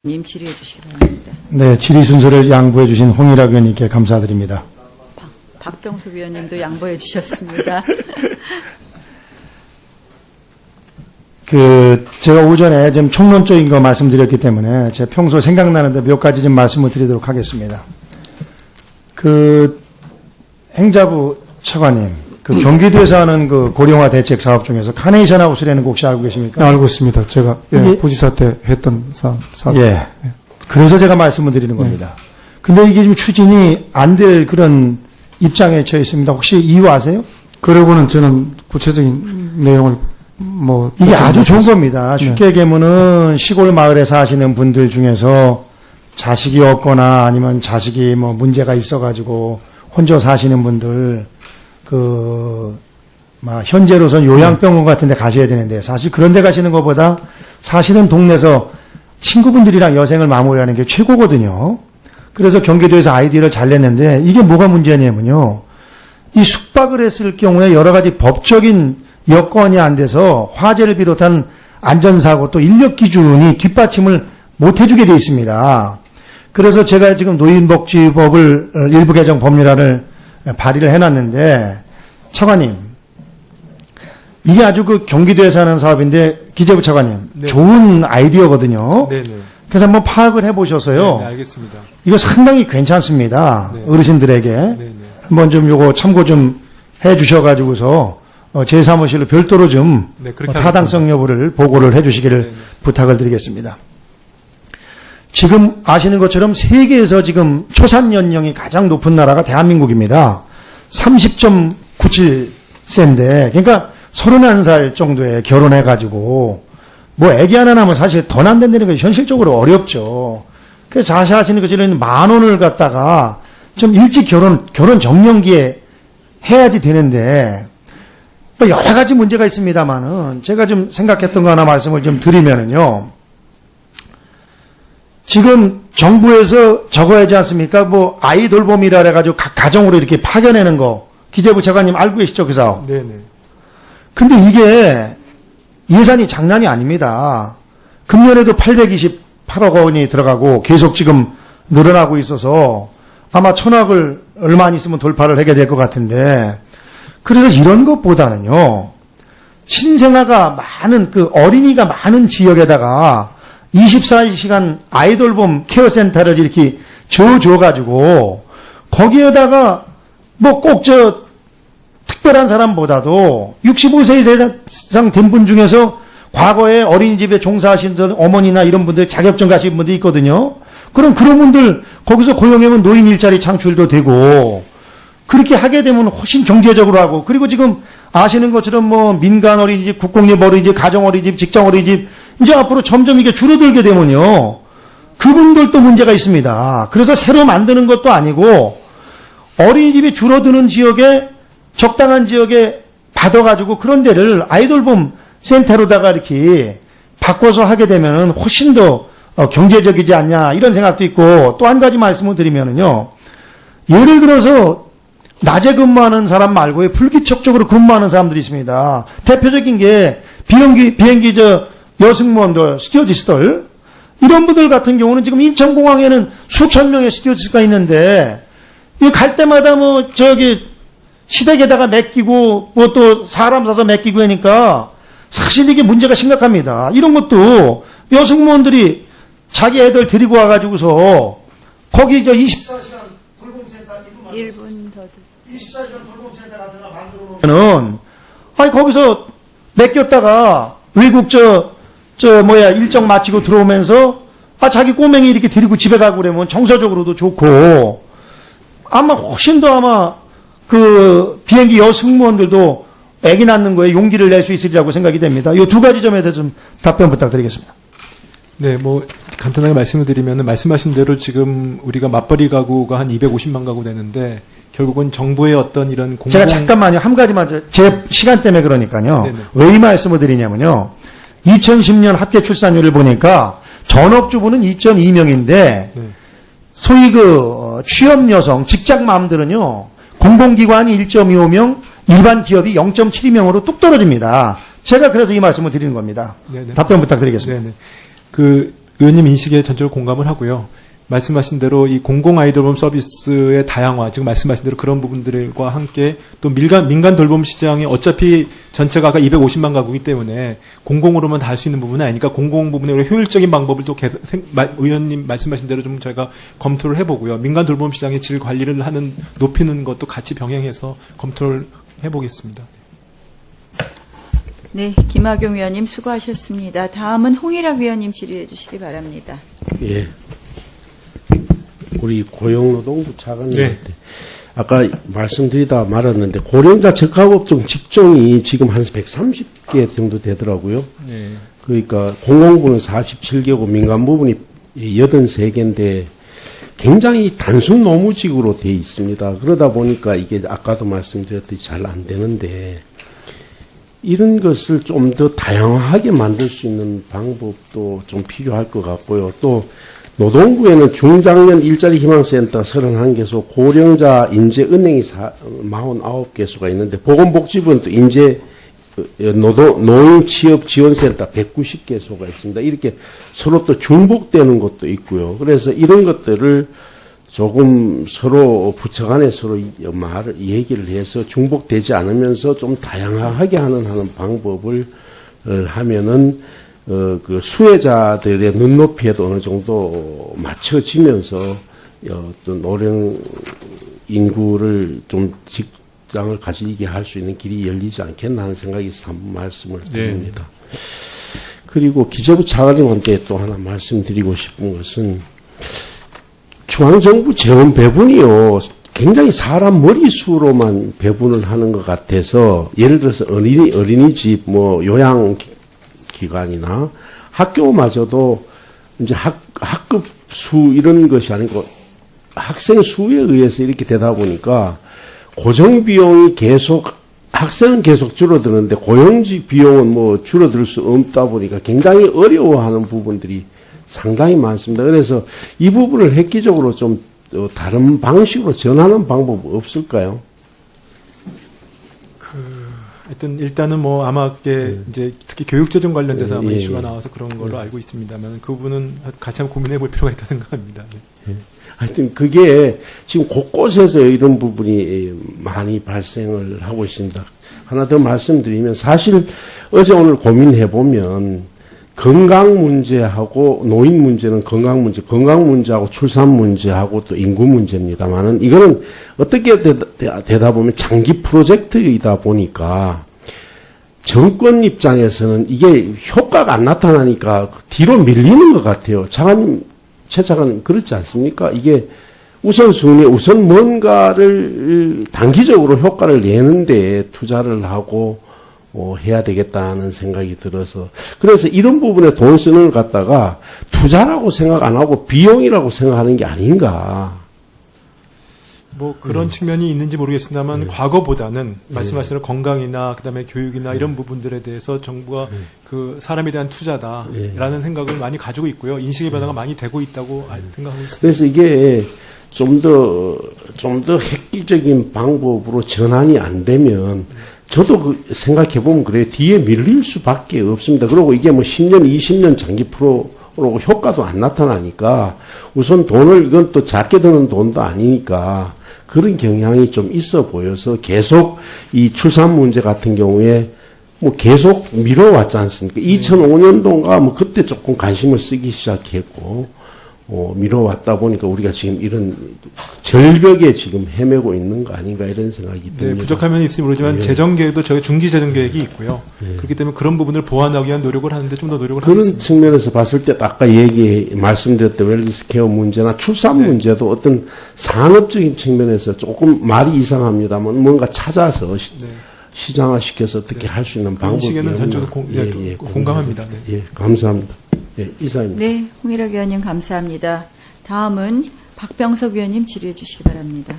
님 질의해 주시기 바랍니다. 네, 질의 순서를 양보해 주신 홍일학 의원님께 감사드립니다. 박병석 위원님도 양보해 주셨습니다. 제가 오전에 좀 총론적인 거 말씀드렸기 때문에 제 평소 생각나는데 몇 가지 좀 말씀을 드리도록 하겠습니다. 행자부 차관님, 경기도에서 하는 고령화 대책 사업 중에서 카네이션 하우스라는 거 혹시 알고 계십니까? 네, 알고 있습니다. 제가 부지사 때 했던 사업. 예. 그래서 제가 말씀을 드리는 겁니다. 근데 이게 지금 추진이 안 될 그런 입장에 처해 있습니다. 혹시 이유 아세요? 그러고는 저는 구체적인 내용을 이게 아주 좋은 겁니다. 쉽게 얘기하면은 시골 마을에 사시는 분들 중에서 자식이 없거나 아니면 자식이 문제가 있어가지고 혼자 사시는 분들, 현재로선 요양병원 같은 데 가셔야 되는데 사실 그런 데 가시는 것보다 사시는 동네에서 친구분들이랑 여생을 마무리하는 게 최고거든요. 그래서 경기도에서 아이디어를 잘 냈는데 이게 뭐가 문제냐면요. 이 숙박을 했을 경우에 여러 가지 법적인 여건이 안 돼서 화재를 비롯한 안전사고 또 인력 기준이 뒷받침을 못 해주게 돼 있습니다. 그래서 제가 지금 노인복지법을 일부 개정 법률안을 발의를 해놨는데 차관님, 이게 아주 경기도에서 하는 사업인데 기재부 차관님, 네. 좋은 아이디어거든요. 네네. 그래서 한번 파악을 해보셔서요. 네, 알겠습니다. 이거 상당히 괜찮습니다. 네. 어르신들에게 네네. 한번 좀 요거 참고 좀 해주셔가지고서 제 사무실로 별도로 좀 타당성 여부를 보고를 해주시기를 네네. 부탁을 드리겠습니다. 지금 아시는 것처럼 세계에서 지금 초산 연령이 가장 높은 나라가 대한민국입니다. 30.97세인데, 그러니까 31살 정도에 결혼해가지고, 애기 하나 낳으면 사실 더 난다는 것이 현실적으로 어렵죠. 그래서 자세하시는 것처럼 10,000원을 갖다가 좀 일찍 결혼 정년기에 해야지 되는데, 여러 가지 문제가 있습니다만은, 제가 좀 생각했던 거 하나 말씀을 좀 드리면은요, 지금 정부에서 적어야 하지 않습니까? 아이 돌봄이라 해가지고 각 가정으로 이렇게 파견내는 거. 기재부 차관님 알고 계시죠? 그 사업? 네네. 근데 이게 예산이 장난이 아닙니다. 금년에도 828억 원이 들어가고 계속 지금 늘어나고 있어서 아마 1,000억을 얼마 안 있으면 돌파를 하게 될 것 같은데, 그래서 이런 것보다는요, 신생아가 많은 어린이가 많은 지역에다가 24시간 아이돌봄 케어센터를 이렇게 줘가지고 거기에다가 꼭 특별한 사람보다도 65세 이상 된 분 중에서 과거에 어린이집에 종사하신 어머니나 이런 분들 자격증 가신 분들 있거든요. 그럼 그런 분들 거기서 고용하면 노인 일자리 창출도 되고 그렇게 하게 되면 훨씬 경제적으로 하고, 그리고 지금 아시는 것처럼 민간 어린이집, 국공립 어린이집, 가정 어린이집, 직장 어린이집 이제 앞으로 점점 이게 줄어들게 되면요, 그분들도 문제가 있습니다. 그래서 새로 만드는 것도 아니고 어린이집이 줄어드는 지역에 적당한 지역에 받아가지고 그런 데를 아이돌봄 센터로다가 이렇게 바꿔서 하게 되면은 훨씬 더 경제적이지 않냐 이런 생각도 있고, 또 한 가지 말씀을 드리면은요, 예를 들어서 낮에 근무하는 사람 말고 불규칙적으로 근무하는 사람들이 있습니다. 대표적인 게 비행기 여승무원들, 스튜어디스들, 이런 분들 같은 경우는 지금 인천공항에는 수천 명의 스튜어디스가 있는데, 이 갈 때마다 시댁에다가 맡기고, 또 사람 사서 맡기고 하니까, 사실 이게 문제가 심각합니다. 이런 것도 여승무원들이 자기 애들 데리고 와가지고서, 거기 24시간 돌봄센터 1분 더 24시간 돌봄센터 같은 거 만들어 놓으면은, 거기서 맡겼다가 외국 일정 마치고 들어오면서 자기 꼬맹이 이렇게 데리고 집에 가고 그러면 정서적으로도 좋고, 아마 훨씬 더 비행기 여승무원들도 애기 낳는 거에 용기를 낼 수 있으리라고 생각이 됩니다. 이 두 가지 점에 대해서 좀 답변 부탁드리겠습니다. 네, 간단하게 말씀을 드리면, 말씀하신 대로 지금 우리가 맞벌이 가구가 한 250만 가구 되는데, 결국은 정부의 어떤 이런 제가 잠깐만요. 한 가지만, 제 시간 때문에 그러니까요. 네네. 왜 이 말씀을 드리냐면요. 2010년 합계 출산율을 보니까 전업주부는 2.2명인데, 네. 소위 취업 여성, 직장맘들은요, 공공기관이 1.25명, 일반 기업이 0.72명으로 뚝 떨어집니다. 제가 그래서 이 말씀을 드리는 겁니다. 네네. 답변 부탁드리겠습니다. 네네. 의원님 인식에 전적으로 공감을 하고요. 말씀하신 대로 이 공공 아이돌봄 서비스의 다양화, 지금 말씀하신 대로 그런 부분들과 함께 또 민간 돌봄 시장이 어차피 전체가 아까 250만 가구이기 때문에 공공으로만 다 할 수 있는 부분은 아니니까 공공 부분에 우리 효율적인 방법을 또 계속 의원님 말씀하신 대로 좀 저희가 검토를 해보고요. 민간 돌봄 시장의 질 관리를 높이는 것도 같이 병행해서 검토를 해보겠습니다. 네, 김학용 위원님 수고하셨습니다. 다음은 홍일학 위원님 질의해 주시기 바랍니다. 예. 우리 고용노동부 차관님한테 네. 아까 말씀드리다 말았는데 고령자 적합업종 직종이 지금 한 130개 정도 되더라고요. 네. 그러니까 공공부는 47개고 민간부분이 83개인데 굉장히 단순 노무직으로 돼 있습니다. 그러다 보니까 이게 아까도 말씀드렸듯이 잘 안 되는데 이런 것을 좀 더 다양하게 만들 수 있는 방법도 좀 필요할 것 같고요. 또 노동부에는 중장년 일자리 희망센터 31개소, 고령자 인재 은행이 49개소가 있는데 보건복지부는 또 인재 노인 취업 지원센터 190개소가 있습니다. 이렇게 서로 또 중복되는 것도 있고요. 그래서 이런 것들을 조금 서로 부처 간에 서로 얘기를 해서 중복되지 않으면서 좀 다양하게 하는 방법을 하면은 그 수혜자들의 눈높이에도 어느 정도 맞춰지면서 어떤 노령 인구를 좀 직장을 가지게 할 수 있는 길이 열리지 않겠나 하는 생각이 있어서 한번 말씀을 드립니다. 그리고 기재부 차관님한테 또 하나 말씀드리고 싶은 것은 중앙정부 재원 배분이요 굉장히 사람 머리수로만 배분을 하는 것 같아서 예를 들어서 어린이집 뭐 요양기관이나 학교마저도 이제 학급 수 이런 것이 아니고 학생 수에 의해서 이렇게 되다 보니까 고정 비용이 계속 학생은 계속 줄어드는데 고용지 비용은 뭐 줄어들 수 없다 보니까 굉장히 어려워하는 부분들이 상당히 많습니다. 그래서 이 부분을 획기적으로 좀 다른 방식으로 전하는 방법 없을까요? 하여튼 일단은 뭐 아마 그게 이제 특히 교육재정 관련돼서 아마 예, 이슈가 예. 나와서 그런 걸로 알고 있습니다만 그 부분은 같이 한번 고민해 볼 필요가 있다 생각합니다. 네. 하여튼 그게 지금 곳곳에서 이런 부분이 많이 발생을 하고 있습니다. 하나 더 말씀드리면 사실 어제 오늘 고민해 보면 건강 문제하고 노인 문제는 건강 문제하고 출산 문제하고 또 인구 문제입니다만은 이거는 어떻게 되다 보면 장기 프로젝트이다 보니까 정권 입장에서는 이게 효과가 안 나타나니까 뒤로 밀리는 것 같아요. 최 차관님 그렇지 않습니까? 이게 우선순위 우선 뭔가를 단기적으로 효과를 내는데 투자를 하고 해야 되겠다는 생각이 들어서 그래서 이런 부분에 돈 쓰는 걸 갖다가 투자라고 생각 안 하고 비용이라고 생각하는 게 아닌가. 뭐 그런 측면이 있는지 모르겠습니다만 과거보다는 말씀하신 대로 건강이나 그다음에 교육이나 이런 부분들에 대해서 정부가 그 사람에 대한 투자다라는 생각을 많이 가지고 있고요. 인식의 변화가 많이 되고 있다고 생각하고 있습니다. 그래서 이게 좀 더 획기적인 방법으로 전환이 안 되면 저도 생각해 보면 그래요. 뒤에 밀릴 수밖에 없습니다. 그리고 이게 뭐 10년, 20년 장기 프로그램 효과도 안 나타나니까 우선 이건 또 작게 드는 돈도 아니니까 그런 경향이 좀 있어 보여서 계속 이 출산 문제 같은 경우에 뭐 계속 미뤄왔지 않습니까? 2005년도인가 뭐 그때 조금 관심을 쓰기 시작했고 미뤄왔다 보니까 우리가 지금 이런 절벽에 지금 헤매고 있는 거 아닌가 이런 생각이 듭니다. 네, 부족한 면이 있을지 모르지만 재정 계획도 저희 중기 재정 계획이 있고요. 그렇기 때문에 그런 부분을 보완하기 위한 노력을 하는데 좀 더 노력을 그런 하겠습니다. 측면에서 봤을 때 아까 말씀드렸던 웰니스 케어 문제나 출산 문제도 어떤 산업적인 측면에서 조금 말이 이상합니다만 뭔가 찾아서 시장화시켜서 어떻게 할 수 있는 방법이 인식에는 전적으로 공감합니다. 네. 예, 감사합니다. 예, 이상입니다. 네, 홍일학 위원님 감사합니다. 다음은 박병석 위원님 질의해 주시기 바랍니다.